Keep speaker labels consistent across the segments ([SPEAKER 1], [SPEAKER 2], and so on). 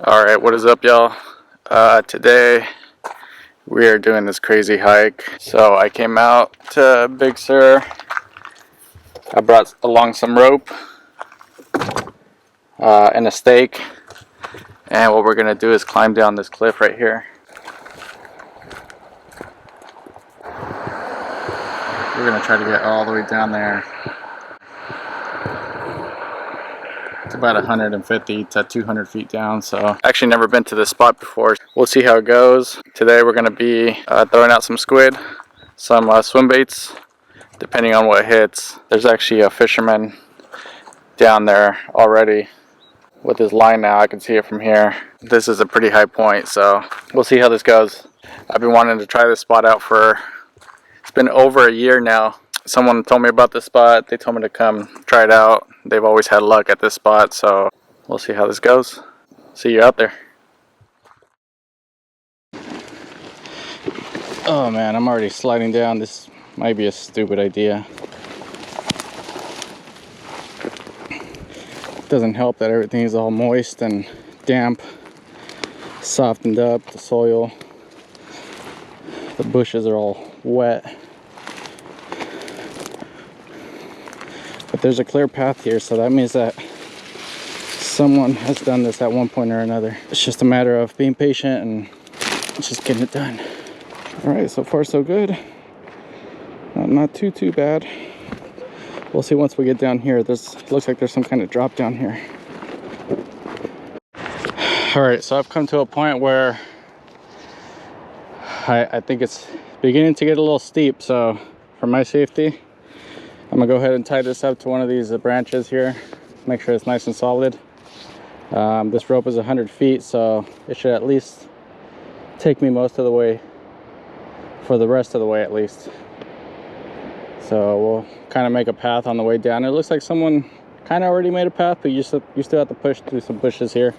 [SPEAKER 1] Alright, what is up, y'all? Today we are doing this crazy hike. So I came out to Big Sur. I brought along some rope and a stake. And what we're going to do is climb down this cliff right here. We're going to try to get all the way down there. It's about 150 to 200 feet down, so actually never been to this spot before. We'll see how it goes. Today we're going to be throwing out some squid, some swim baits, depending on what hits. There's actually a fisherman down there already with his line now. I can see it from here. This is a pretty high point, so we'll see how this goes. I've been wanting to try this spot out for, it's been over a year now. Someone told me about this spot. They told me to come try it out. They've always had luck at this spot, so we'll see how this goes. See you out there. Oh man, I'm already sliding down. This might be a stupid idea. It doesn't help that everything is all moist and damp, softened up, the soil. The bushes are all wet. But there's a clear path here, so that means that someone has done this at one point or another. It's just a matter of being patient and just getting it done. All right, so far so good. Not too bad. We'll see once we get down here. Looks like there's some kind of drop down here. All right, so I've come to a point where I think it's beginning to get a little steep, so for my safety, I'm gonna go ahead and tie this up to one of these branches here, make sure it's nice and solid. This rope is 100 feet, so it should at least take me most of the way, for the rest of the way at least. So we'll kind of make a path on the way down. It looks like someone kind of already made a path, but you still have to push through some bushes here.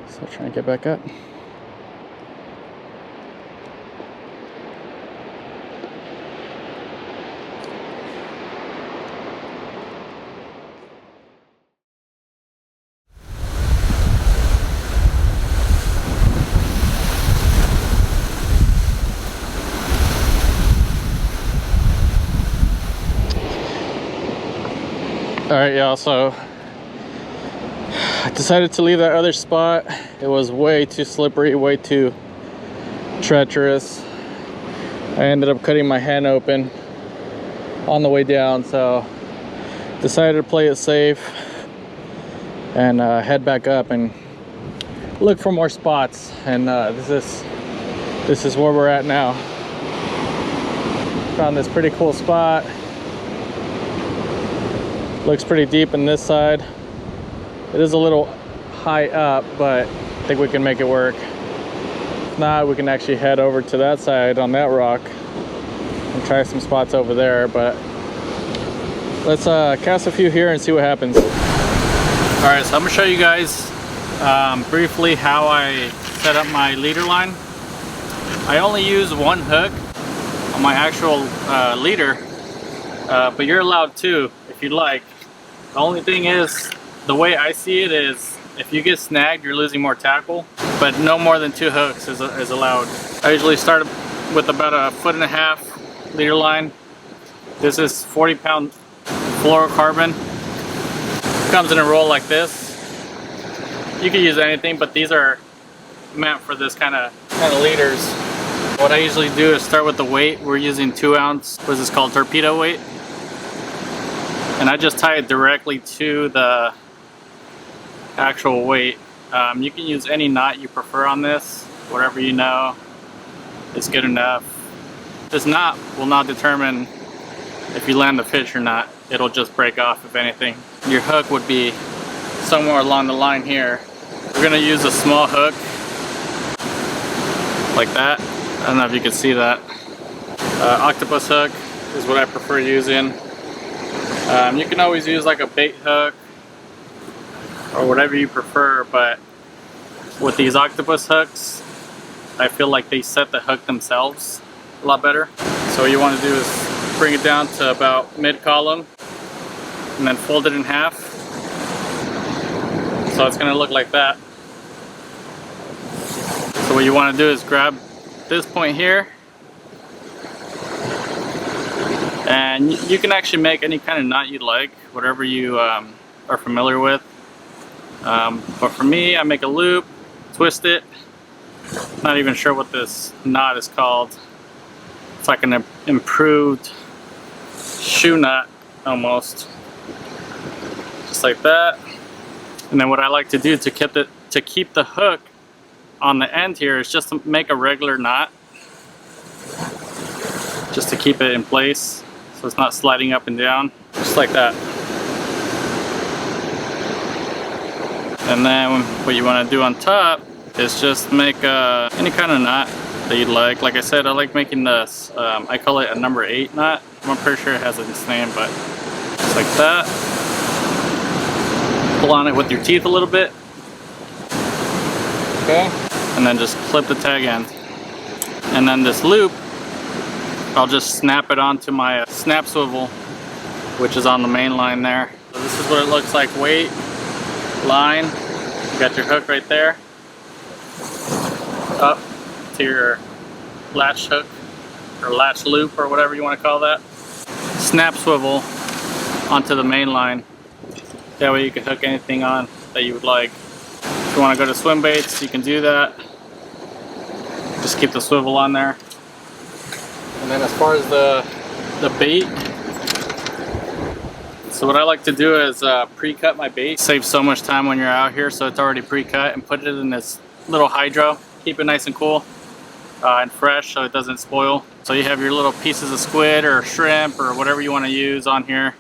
[SPEAKER 1] So try and get back up. All right, y'all, so I decided to leave that other spot. It was way too slippery, way too treacherous. I ended up cutting my hand open on the way down, so decided to play it safe and head back up and look for more spots. And this is where we're at now. Found this pretty cool spot. Looks pretty deep in this side. It is a little high up, but I think we can make it work. If not, we can actually head over to that side on that rock and try some spots over there. But let's cast a few here and see what happens. All right, so I'm gonna show you guys briefly how I set up my leader line. I only use one hook on my actual leader, but you're allowed two if you'd like. The only thing is, the way I see it is, if you get snagged, you're losing more tackle, but no more than 2 hooks is allowed. I usually start with about a 1.5 foot leader line. This is 40-pound fluorocarbon. Comes in a roll like this. You can use anything, but these are meant for this kind of leaders. What I usually do is start with the weight. We're using 2 ounce, what is this called, torpedo weight. And I just tie it directly to the actual weight. You can use any knot you prefer on this, whatever you know is good enough. This knot will not determine if you land the fish or not. It'll just break off if anything. Your hook would be somewhere along the line here. We're gonna use a small hook like that. I don't know if you can see that. Octopus hook is what I prefer using. You can always use like a bait hook or whatever you prefer, but with these octopus hooks, I feel like they set the hook themselves a lot better. So what you want to do is bring it down to about mid-column and then fold it in half. So it's going to look like that. So what you want to do is grab this point here, and you can actually make any kind of knot you'd like, whatever you are familiar with. But for me, I make a loop, twist it. Not even sure what this knot is called. It's like an improved shoe knot almost, just like that. And then what I like to do to keep the hook on the end here is just to make a regular knot, just to keep it in place so it's not sliding up and down, just like that. And then what you want to do on top is just make any kind of knot that you'd like. Like I said, I like making this, I call it a number 8 knot. I'm pretty sure it has its name, but just like that. Pull on it with your teeth a little bit. Okay. And then just clip the tag end. And then this loop, I'll just snap it onto my snap swivel, which is on the main line there. So this is what it looks like. Weight, line, you got your hook right there. Up to your latch hook, or latch loop, or whatever you want to call that. Snap swivel onto the main line. That way you can hook anything on that you would like. If you want to go to swim baits, you can do that. Just keep the swivel on there. And then as far as the bait, so what I like to do is pre-cut my bait. Saves so much time when you're out here, so it's already pre-cut, and put it in this little hydro. Keep it nice and cool and fresh so it doesn't spoil. So you have your little pieces of squid or shrimp or whatever you want to use on here.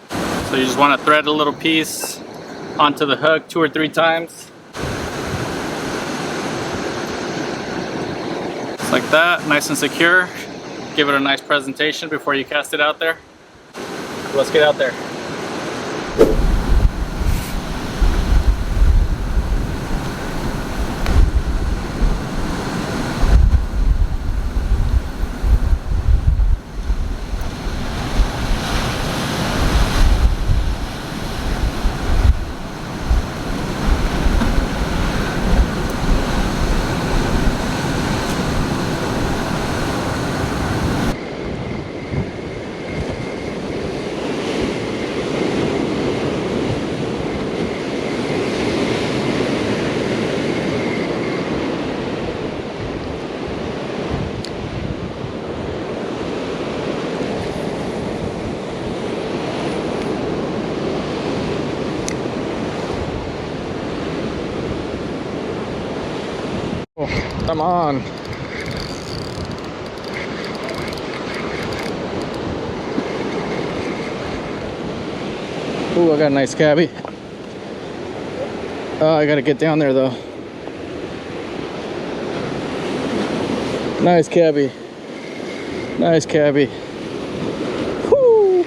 [SPEAKER 1] So you just want to thread a little piece onto the hook 2 or 3 times. Just like that, nice and secure. Give it a nice presentation before you cast it out there. Let's get out there. Come on. Ooh, I got a nice cabby. Oh, I gotta get down there though. Nice cabby. Nice cabby. Woo!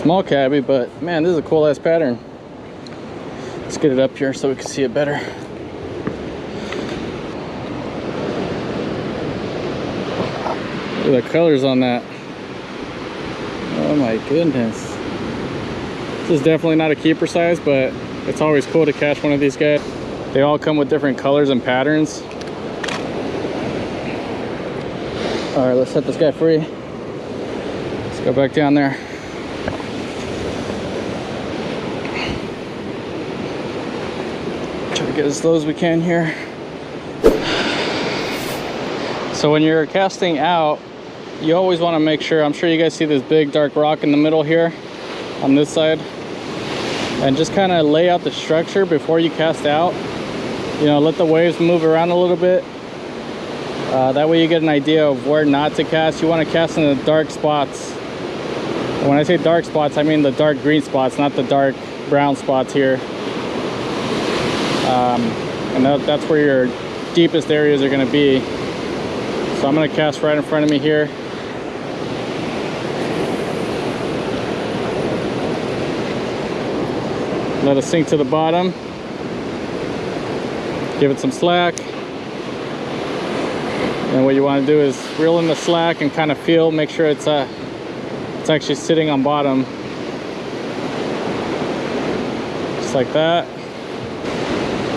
[SPEAKER 1] Small cabby, but man, this is a cool ass pattern. Let's get it up here so we can see it better. Look at the colors on that. Oh my goodness. This is definitely not a keeper size, but it's always cool to catch one of these guys. They all come with different colors and patterns. All right, let's set this guy free. Let's go back down there. Try to get as slow as we can here. So when you're casting out, you always want to make sure, I'm sure you guys see this big dark rock in the middle here on this side, and just kind of lay out the structure before you cast out. You know, let the waves move around a little bit. That way you get an idea of where not to cast. You want to cast in the dark spots. And when I say dark spots, I mean the dark green spots, not the dark brown spots here. And that's where your deepest areas are going to be. So I'm going to cast right in front of me here. Let it sink to the bottom. Give it some slack. And what you want to do is reel in the slack and kind of feel, make sure it's actually sitting on bottom. Just like that.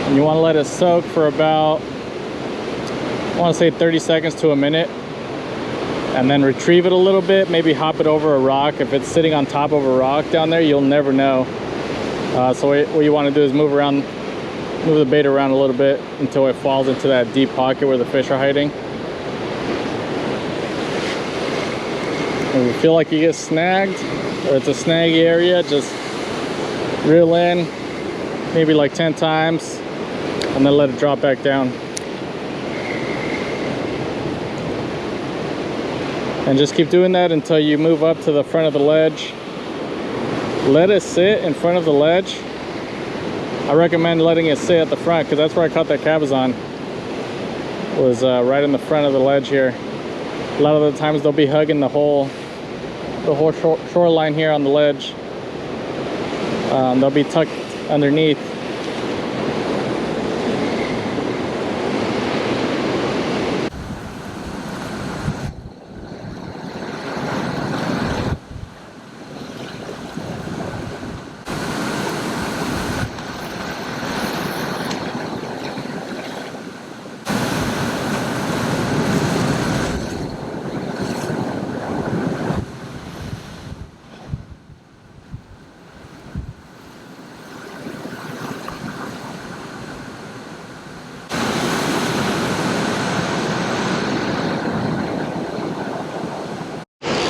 [SPEAKER 1] And you want to let it soak for about, I want to say 30 seconds to a minute. And then retrieve it a little bit, maybe hop it over a rock. If it's sitting on top of a rock down there, you'll never know. So what you want to do is move the bait around a little bit until it falls into that deep pocket where the fish are hiding. If you feel like you get snagged or it's a snaggy area, just reel in maybe like 10 times and then let it drop back down. And just keep doing that until you move up to the front of the ledge. Let it sit in front of the ledge. I recommend letting it sit at the front because that's where I caught that cabezon. Was right in the front of the ledge here. A lot of the times they'll be hugging the whole shoreline here on the ledge. They'll be tucked underneath.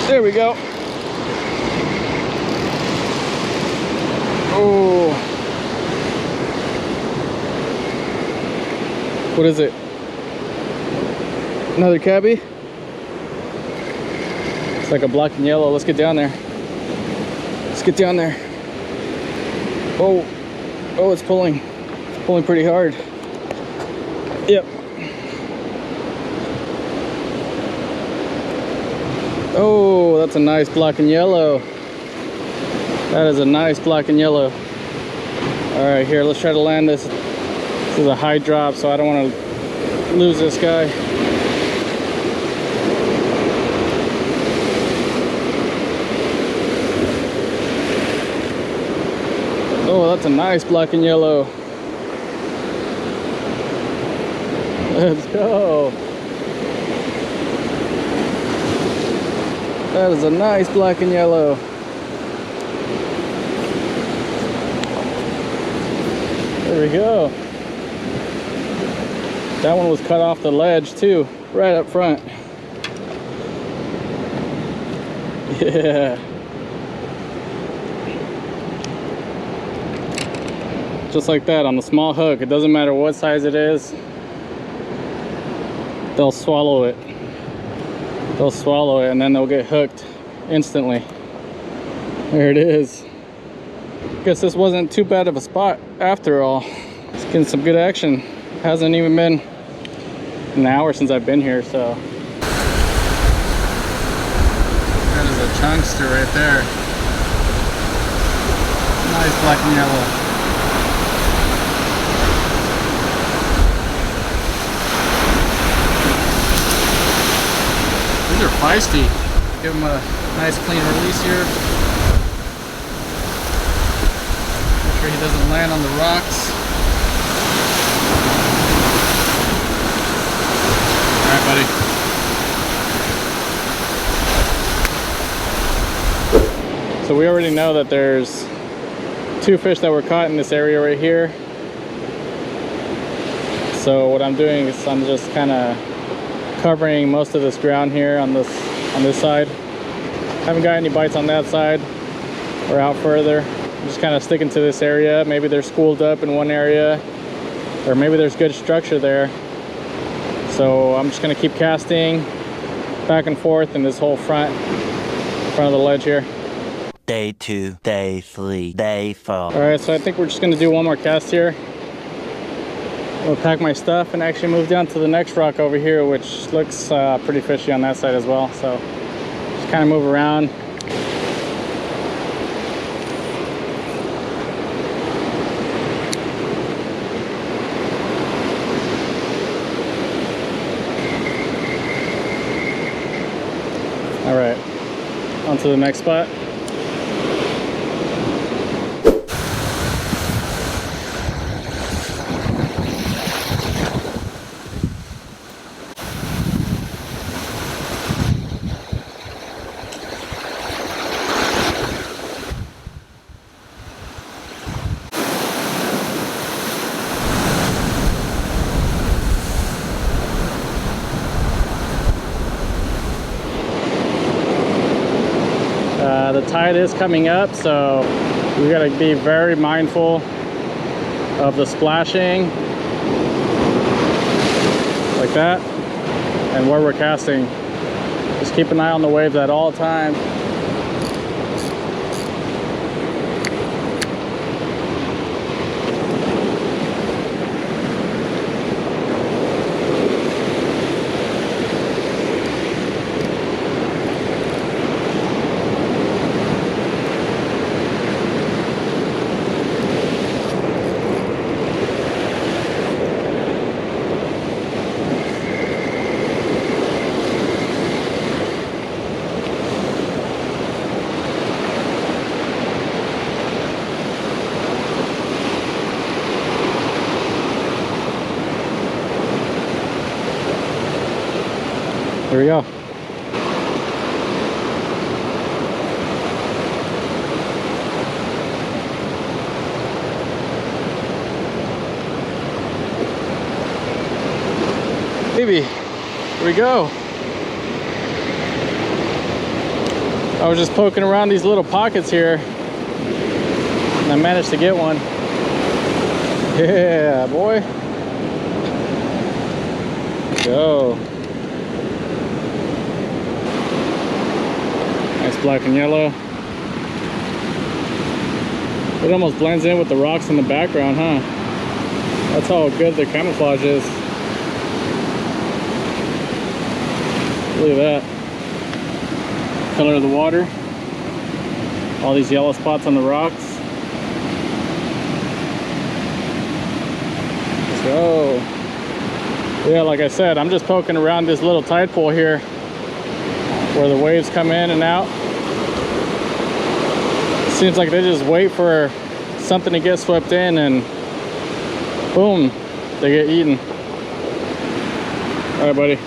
[SPEAKER 1] There we go. Oh. What is it? Another cabby? It's like a black and yellow. Let's get down there. Let's get down there. Oh. Oh, it's pulling. It's pulling pretty hard. Yep. Oh, that's a nice black and yellow. That is a nice black and yellow. All right, here, let's try to land this. This is a high drop, so I don't want to lose this guy. Oh, that's a nice black and yellow. Let's go. That is a nice black and yellow. There we go. That one was cut off the ledge too, right up front. Yeah. Just like that on the small hook. It doesn't matter what size it is. They'll swallow it. They'll swallow it and then they'll get hooked instantly. There it is. Guess this wasn't too bad of a spot after all. It's getting some good action. Hasn't even been an hour since I've been here, so. That is a chunkster right there. Nice black and yellow. These are feisty. Give them a nice clean release here. Make sure he doesn't land on the rocks. Alright, buddy. So we already know that there's 2 fish that were caught in this area right here. So what I'm doing is I'm just kind of covering most of this ground here on this side. Haven't got any bites on that side or out further. I'm just kind of sticking to this area. Maybe they're schooled up in one area, or maybe there's good structure there. So I'm just going to keep casting back and forth in this whole front of the ledge here.
[SPEAKER 2] Day 2, day 3, day 4.
[SPEAKER 1] Alright, so I think we're just going to do one more cast here. I'll pack my stuff and actually move down to the next rock over here, which looks pretty fishy on that side as well. So just kind of move around. Alright, on to the next spot. The tide is coming up, so we got to be very mindful of the splashing like that and where we're casting. Just keep an eye on the waves at all times. Here we go. Baby, here we go. I was just poking around these little pockets here and I managed to get one. Yeah, boy. Go. Nice black and yellow. It almost blends in with the rocks in the background, huh? That's how good the camouflage is. Look at that. Color of the water. All these yellow spots on the rocks. Let's go. Yeah, like I said, I'm just poking around this little tide pool here where the waves come in and out. It seems like they just wait for something to get swept in and boom, they get eaten. All right, buddy.